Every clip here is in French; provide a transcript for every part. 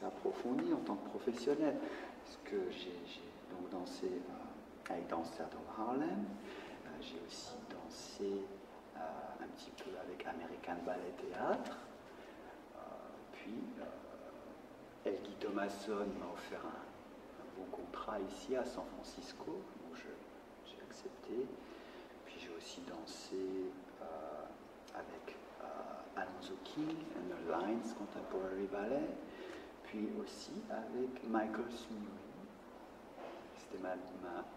assez approfondi en tant que professionnel, parce que j'ai donc dansé avec Dance Theatre of Harlem, j'ai aussi dansé un petit peu avec American Ballet Theatre, puis Helgi Thomasson m'a offert un beau contrat ici à San Francisco, donc j'ai accepté. Puis j'ai aussi dansé avec Alonzo King and the Lines Contemporary Ballet, puis aussi avec Michael Smurry. C'était ma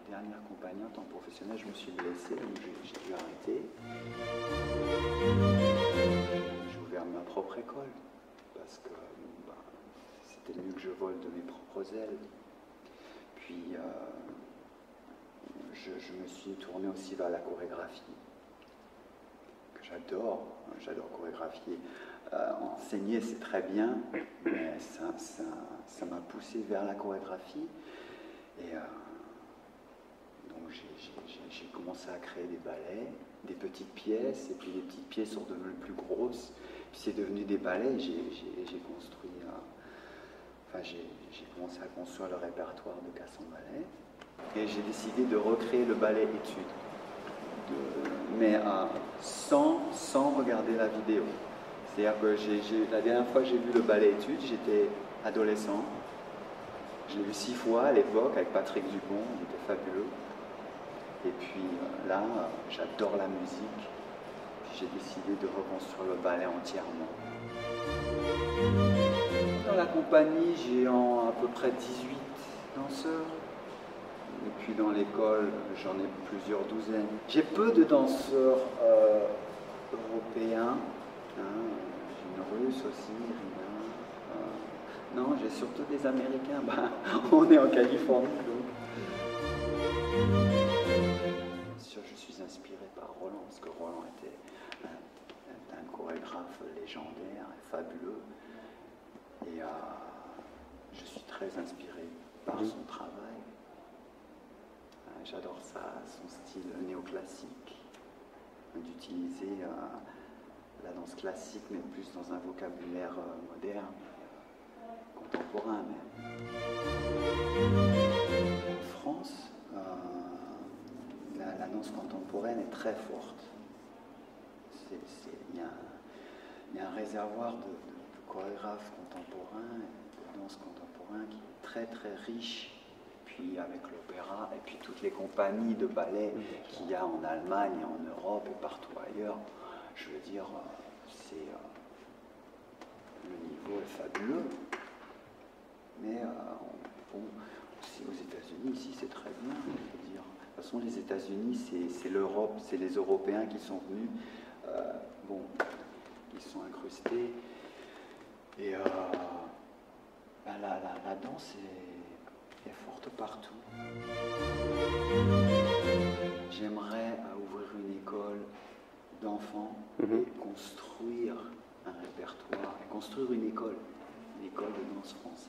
dernière compagnie en tant que professionnel. Je me suis blessé, donc j'ai dû arrêter. J'ai ouvert ma propre école, parce que c'était mieux que je vole de mes propres ailes. Puis je me suis tourné aussi vers la chorégraphie, que j'adore chorégraphier. Enseigner, c'est très bien, mais ça m'a poussé vers la chorégraphie. Et donc j'ai commencé à créer des ballets, des petites pièces, et puis les petites pièces sont devenues plus grosses. Puis c'est devenu des ballets, j'ai construit... j'ai commencé à construire le répertoire de Casson Ballet. Et j'ai décidé de recréer le ballet étude, mais sans regarder la vidéo. C'est-à-dire que la dernière fois que j'ai vu le ballet étude, j'étais adolescent. Je l'ai vu 6 fois à l'époque avec Patrick Dupont, il était fabuleux. Et puis là, j'adore la musique. J'ai décidé de reconstruire le ballet entièrement. Dans la compagnie, j'ai à peu près 18 danseurs. Et puis dans l'école, j'en ai plusieurs douzaines. J'ai peu de danseurs européens. J'ai une russe aussi, Irina. Non, j'ai surtout des Américains. On est en Californie, donc. Bien sûr, je suis inspiré par Roland, parce que Roland était un chorégraphe légendaire et fabuleux. Et je suis très inspiré par son travail. J'adore ça, son style néoclassique, d'utiliser la danse classique, mais plus dans un vocabulaire moderne, contemporain même. En France, la danse contemporaine est très forte. Il y a un réservoir de chorégraphes contemporains, de danse contemporaine qui est très très riche. Puis avec l'opéra et puis toutes les compagnies de ballet qu'il y a en Allemagne, en Europe et partout ailleurs, je veux dire, le niveau est fabuleux. Mais aussi aux États-Unis, ici c'est très bien. Je veux dire. De toute façon, les États-Unis, c'est l'Europe, c'est les Européens qui sont venus, ils sont incrustés. Et la danse est forte partout. J'aimerais ouvrir une école d'enfants et construire un répertoire, et construire une école de danse française.